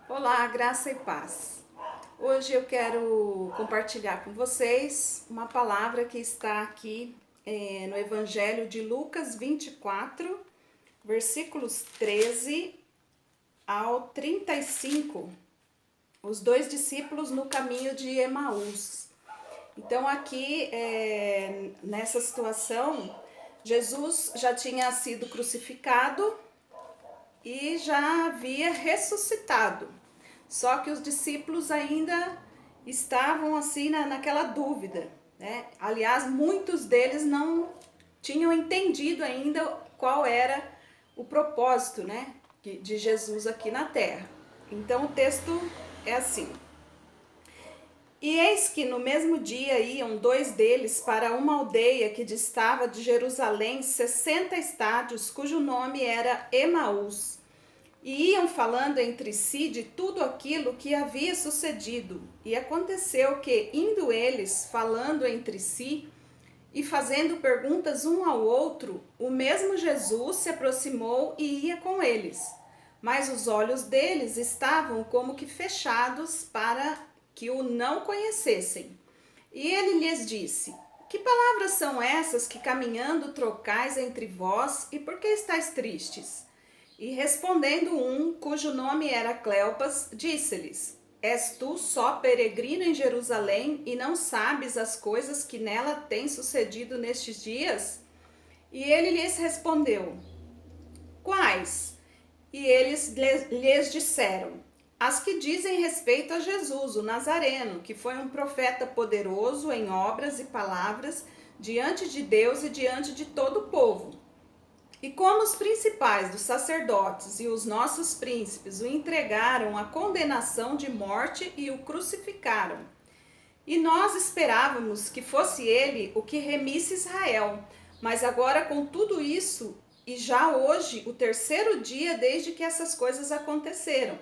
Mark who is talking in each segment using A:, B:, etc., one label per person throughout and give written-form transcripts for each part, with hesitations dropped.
A: Olá, graça e paz. Hoje eu quero compartilhar com vocês uma palavra que está aqui no Evangelho de Lucas 24, versículos 13 ao 35, os dois discípulos no caminho de Emaús. Então aqui, nessa situação, Jesus já tinha sido crucificado e já havia ressuscitado. Só que os discípulos ainda estavam assim naquela dúvida, né? Aliás, muitos deles não tinham entendido ainda qual era o propósito, né, de Jesus aqui na terra. Então o texto é assim: E eis que no mesmo dia iam dois deles para uma aldeia que distava de Jerusalém 60 estádios, cujo nome era Emaús. E iam falando entre si de tudo aquilo que havia sucedido. E aconteceu que, indo eles falando entre si e fazendo perguntas um ao outro, o mesmo Jesus se aproximou e ia com eles. Mas os olhos deles estavam como que fechados para que o não conhecessem. E ele lhes disse: Que palavras são essas que caminhando trocais entre vós, e por que estáis tristes? E respondendo um, cujo nome era Cleopas, disse-lhes: És tu só peregrino em Jerusalém e não sabes as coisas que nela têm sucedido nestes dias? E ele lhes respondeu: Quais? E eles lhes disseram: As que dizem respeito a Jesus, o Nazareno, que foi um profeta poderoso em obras e palavras diante de Deus e diante de todo o povo. E como os principais dos sacerdotes e os nossos príncipes o entregaram à condenação de morte e o crucificaram. E nós esperávamos que fosse ele o que remisse Israel, mas agora com tudo isso, e já hoje, o terceiro dia desde que essas coisas aconteceram.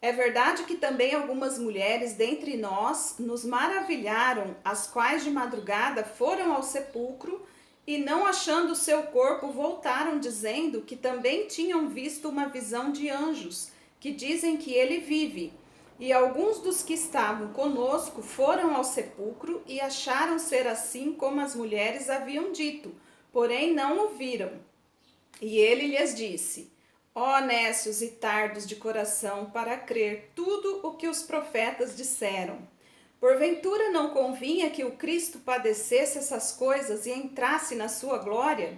A: É verdade que também algumas mulheres dentre nós nos maravilharam, as quais de madrugada foram ao sepulcro e, não achando o seu corpo, voltaram dizendo que também tinham visto uma visão de anjos, que dizem que ele vive. E alguns dos que estavam conosco foram ao sepulcro e acharam ser assim como as mulheres haviam dito, porém não o viram. E ele lhes disse: Ó nécios e tardos de coração, para crer tudo o que os profetas disseram. Porventura não convinha que o Cristo padecesse essas coisas e entrasse na sua glória?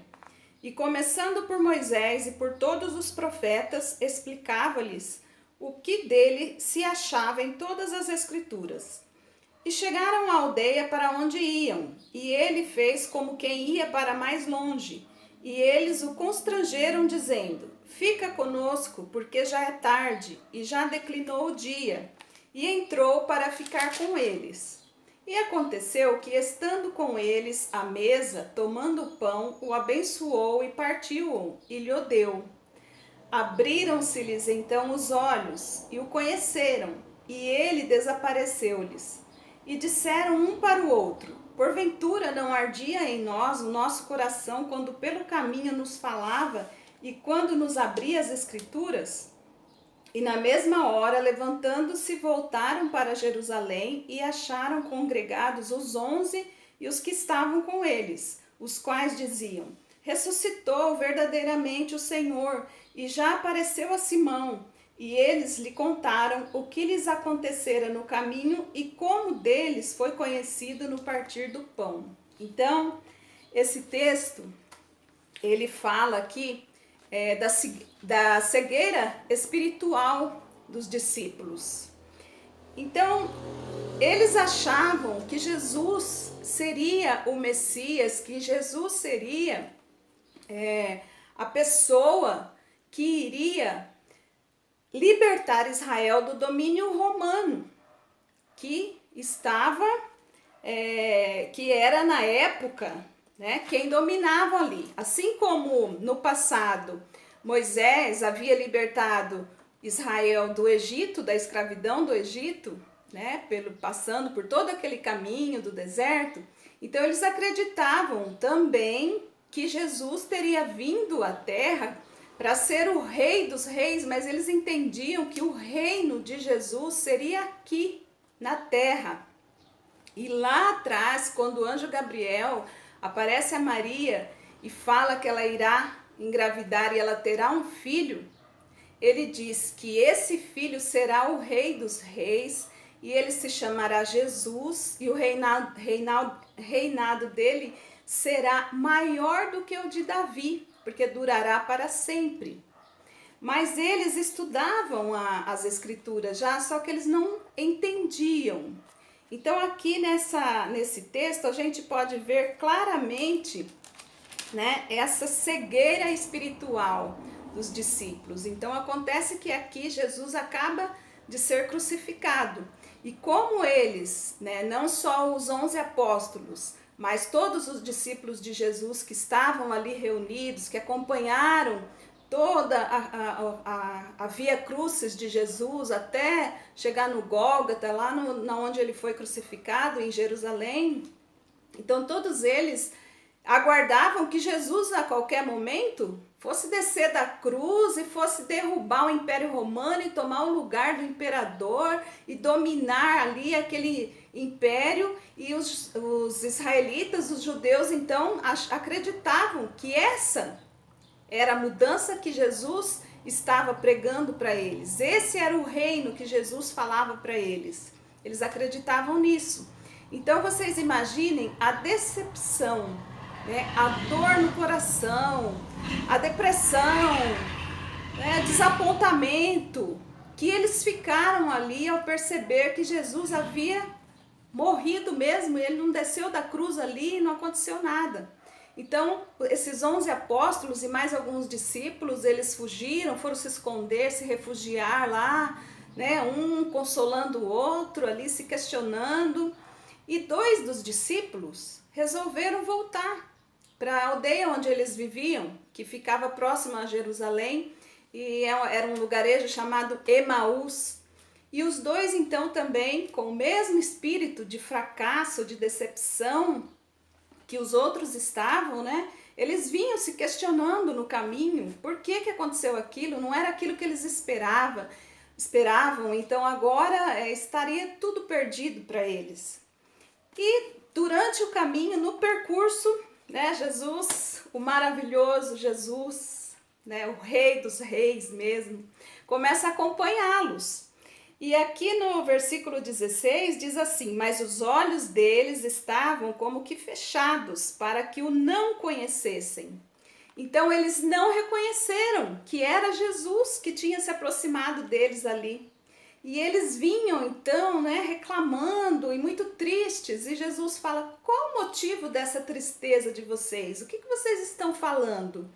A: E começando por Moisés e por todos os profetas, explicava-lhes o que dele se achava em todas as Escrituras. E chegaram à aldeia para onde iam, e ele fez como quem ia para mais longe. E eles o constrangeram, dizendo: Fica conosco, porque já é tarde, e já declinou o dia. E entrou para ficar com eles. E aconteceu que, estando com eles à mesa, tomando o pão, o abençoou e partiu-o, e lhe deu. Abriram-se-lhes então os olhos, e o conheceram, e ele desapareceu-lhes. E disseram um para o outro: Porventura não ardia em nós o nosso coração quando pelo caminho nos falava e quando nos abria as Escrituras? E na mesma hora, levantando-se, voltaram para Jerusalém e acharam congregados os 11 e os que estavam com eles, os quais diziam: Ressuscitou verdadeiramente o Senhor e já apareceu a Simão. E eles lhe contaram o que lhes acontecera no caminho e como deles foi conhecido no partir do pão. Então, esse texto, ele fala aqui da cegueira espiritual dos discípulos. Então, eles achavam que Jesus seria o Messias, que Jesus seria a pessoa que iria libertar Israel do domínio romano, que estava, que era na época, né, quem dominava ali. Assim como no passado Moisés havia libertado Israel do Egito, da escravidão do Egito, né, passando por todo aquele caminho do deserto, então eles acreditavam também que Jesus teria vindo à terra para ser o rei dos reis, mas eles entendiam que o reino de Jesus seria aqui, na terra. E lá atrás, quando o anjo Gabriel aparece a Maria e fala que ela irá engravidar e ela terá um filho, ele diz que esse filho será o rei dos reis e ele se chamará Jesus e o reinado dele será maior do que o de Davi, porque durará para sempre. Mas eles estudavam as escrituras já, só que eles não entendiam. Então aqui nesse texto a gente pode ver claramente, né, essa cegueira espiritual dos discípulos. Então acontece que aqui Jesus acaba de ser crucificado. E como eles, né, não só os 11 apóstolos, mas todos os discípulos de Jesus que estavam ali reunidos, que acompanharam toda a via crucis de Jesus até chegar no Gólgota, lá onde ele foi crucificado, em Jerusalém. Então todos eles aguardavam que Jesus a qualquer momento fosse descer da cruz e fosse derrubar o Império Romano e tomar o lugar do imperador e dominar ali aquele império. E os israelitas, os judeus, então acreditavam que essa era a mudança que Jesus estava pregando para eles. Esse era o reino que Jesus falava para eles. Eles acreditavam nisso. Então vocês imaginem a decepção, né? A dor no coração, a depressão, né? Desapontamento que eles ficaram ali ao perceber que Jesus havia morrido mesmo, ele não desceu da cruz ali e não aconteceu nada. Então, esses 11 apóstolos e mais alguns discípulos, eles fugiram, foram se esconder, se refugiar lá, né? Um consolando o outro ali, se questionando. E 2 dos discípulos resolveram voltar para a aldeia onde eles viviam, que ficava próxima a Jerusalém, e era um lugarejo chamado Emaús. E os 2 então também, com o mesmo espírito de fracasso, de decepção que os outros estavam, né? Eles vinham se questionando no caminho, por que aconteceu aquilo? Não era aquilo que eles esperavam, então agora estaria tudo perdido para eles. E durante o caminho, no percurso, né, Jesus, o maravilhoso Jesus, né, o rei dos reis mesmo, começa a acompanhá-los. E aqui no versículo 16 diz assim: mas os olhos deles estavam como que fechados, para que o não conhecessem. Então eles não reconheceram que era Jesus que tinha se aproximado deles ali. E eles vinham então, né, reclamando e muito tristes. E Jesus fala: qual o motivo dessa tristeza de vocês? O que vocês estão falando?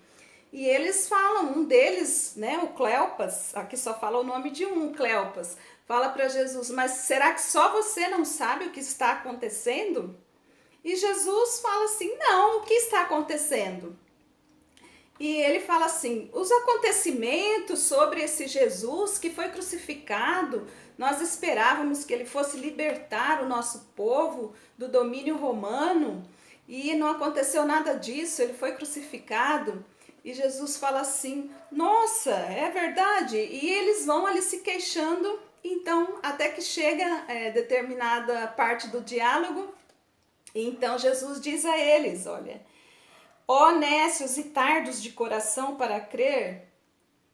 A: E eles falam, um deles, né, o Cleopas, aqui só fala o nome de um, Cleopas, fala para Jesus: mas será que só você não sabe o que está acontecendo? E Jesus fala assim: não, o que está acontecendo? E ele fala assim: os acontecimentos sobre esse Jesus que foi crucificado, nós esperávamos que ele fosse libertar o nosso povo do domínio romano, e não aconteceu nada disso, ele foi crucificado. E Jesus fala assim: nossa, é verdade? E eles vão ali se queixando, então até que chega determinada parte do diálogo, e então Jesus diz a eles: olha, ó nécios e tardos de coração para crer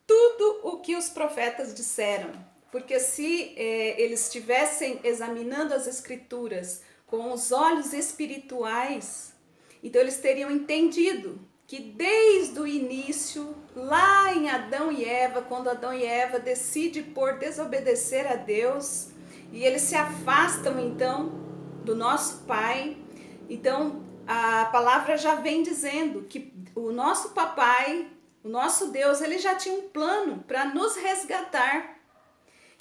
A: tudo o que os profetas disseram. Porque se eles estivessem examinando as escrituras com os olhos espirituais, então eles teriam entendido que desde o início, lá em Adão e Eva, quando Adão e Eva decidem por desobedecer a Deus, e eles se afastam então do nosso Pai, então a palavra já vem dizendo que o nosso papai, o nosso Deus, ele já tinha um plano para nos resgatar.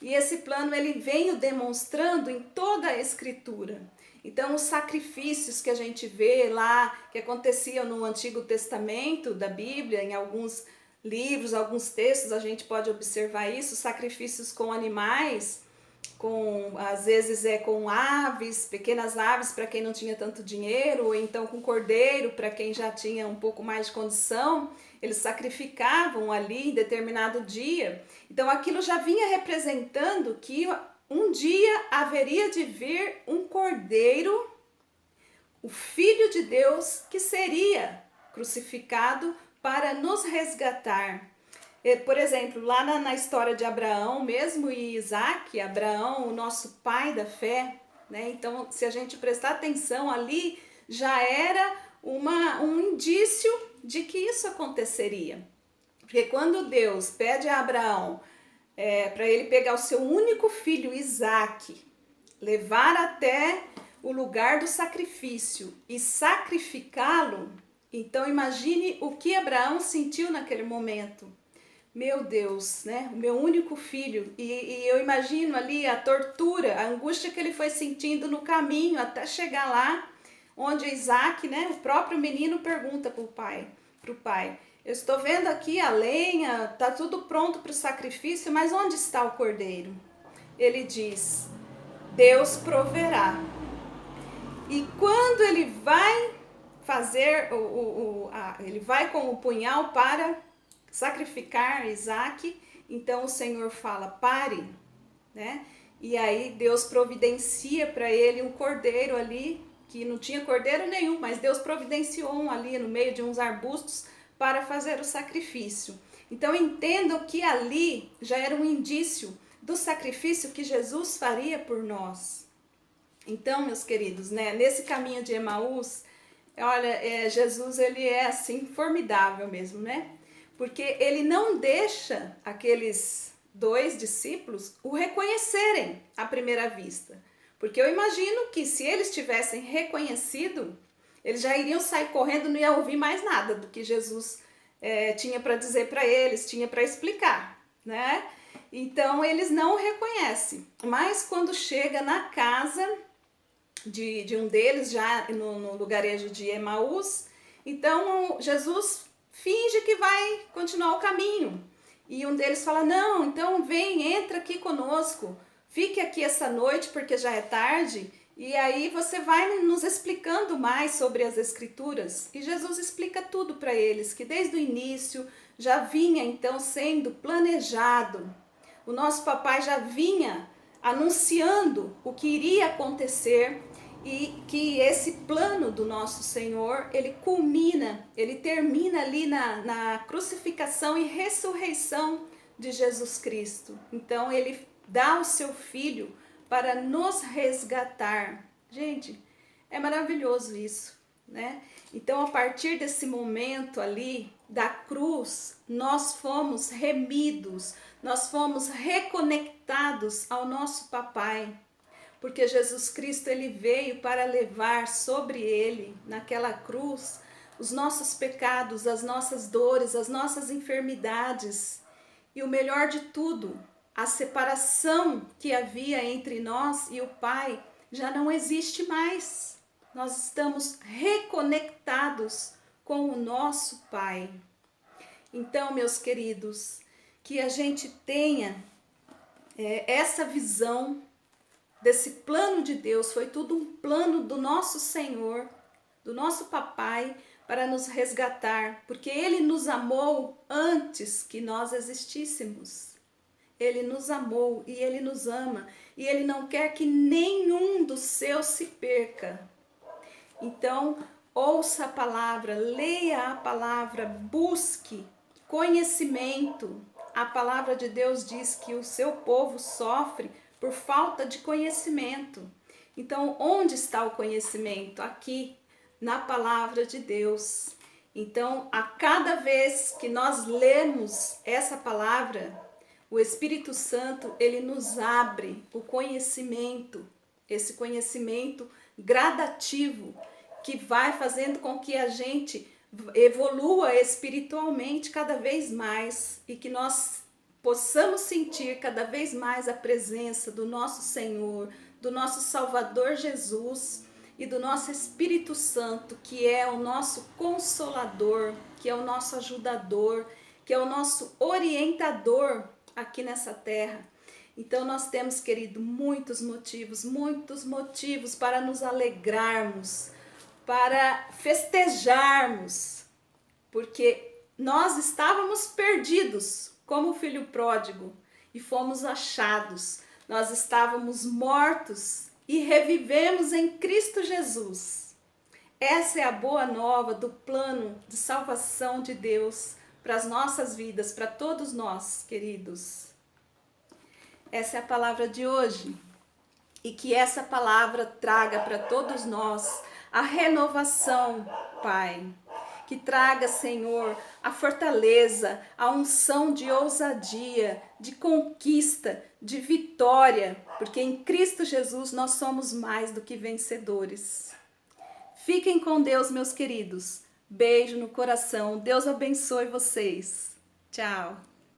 A: E esse plano ele vem demonstrando em toda a escritura. Então os sacrifícios que a gente vê lá, que aconteciam no Antigo Testamento da Bíblia, em alguns livros, alguns textos, a gente pode observar isso, sacrifícios com animais, às vezes com aves, pequenas aves para quem não tinha tanto dinheiro, ou então com cordeiro para quem já tinha um pouco mais de condição. eles sacrificavam ali em determinado dia. Então aquilo já vinha representando que um dia haveria de vir um cordeiro, o Filho de Deus, que seria crucificado para nos resgatar. Por exemplo, lá na história de Abraão mesmo e Isaac, Abraão, o nosso pai da fé, né? Então, se a gente prestar atenção ali, já era um indício de que isso aconteceria. Porque quando Deus pede a Abraão para ele pegar o seu único filho, Isaac, levar até o lugar do sacrifício e sacrificá-lo, então imagine o que Abraão sentiu naquele momento. Meu Deus, né? O meu único filho. E eu imagino ali a tortura, a angústia que ele foi sentindo no caminho até chegar lá, onde Isaac, né? O próprio menino pergunta para o pai, eu estou vendo aqui a lenha, tá tudo pronto para o sacrifício, mas onde está o cordeiro? Ele diz, Deus proverá. E quando ele vai fazer, ele vai com o punhal para sacrificar Isaac, então o Senhor fala, pare, né? E aí Deus providencia para ele um cordeiro ali, que não tinha cordeiro nenhum, mas Deus providenciou um ali no meio de uns arbustos para fazer o sacrifício. Então entendam que ali já era um indício do sacrifício que Jesus faria por nós. Então, meus queridos, né, nesse caminho de Emaús, olha, Jesus, ele é assim formidável mesmo, né? Porque ele não deixa aqueles 2 discípulos o reconhecerem à primeira vista. Porque eu imagino que se eles tivessem reconhecido, eles já iriam sair correndo, não iam ouvir mais nada do que Jesus tinha para dizer para eles, tinha para explicar, né? Então eles não o reconhecem. Mas quando chega na casa de um deles, já no lugarejo de Emaús, então Jesus finge que vai continuar o caminho. E um deles fala, não, então vem, entra aqui conosco, fique aqui essa noite porque já é tarde, e aí você vai nos explicando mais sobre as Escrituras. E Jesus explica tudo para eles, que desde o início já vinha então sendo planejado. O nosso papai já vinha anunciando o que iria acontecer e que esse plano do nosso Senhor, ele culmina, ele termina ali na crucificação e ressurreição de Jesus Cristo. Então ele dá o seu Filho para nos resgatar. Gente, é maravilhoso isso, né? Então a partir desse momento ali da cruz, nós fomos remidos, nós fomos reconectados ao nosso papai. Porque Jesus Cristo, ele veio para levar sobre ele, naquela cruz, os nossos pecados, as nossas dores, as nossas enfermidades. E o melhor de tudo, a separação que havia entre nós e o Pai já não existe mais. Nós estamos reconectados com o nosso Pai. Então, meus queridos, que a gente tenha essa visão desse plano de Deus, foi tudo um plano do nosso Senhor, do nosso papai, para nos resgatar, porque ele nos amou antes que nós existíssemos. Ele nos amou e ele nos ama, e ele não quer que nenhum dos seus se perca. Então, ouça a palavra, leia a palavra, busque conhecimento. A palavra de Deus diz que o seu povo sofre por falta de conhecimento. Então, onde está o conhecimento? Aqui, na palavra de Deus. Então, a cada vez que nós lemos essa palavra, o Espírito Santo, ele nos abre o conhecimento, esse conhecimento gradativo, que vai fazendo com que a gente evolua espiritualmente cada vez mais e que nós possamos sentir cada vez mais a presença do nosso Senhor, do nosso Salvador Jesus e do nosso Espírito Santo, que é o nosso Consolador, que é o nosso ajudador, que é o nosso orientador aqui nessa terra. Então nós temos, querido, muitos motivos para nos alegrarmos, para festejarmos, porque nós estávamos perdidos, como o filho pródigo, e fomos achados. Nós estávamos mortos e revivemos em Cristo Jesus. Essa é a boa nova do plano de salvação de Deus para as nossas vidas, para todos nós, queridos. Essa é a palavra de hoje. E que essa palavra traga para todos nós a renovação, Pai. Que traga, Senhor, a fortaleza, a unção de ousadia, de conquista, de vitória, porque em Cristo Jesus nós somos mais do que vencedores. Fiquem com Deus, meus queridos. Beijo no coração. Deus abençoe vocês. Tchau.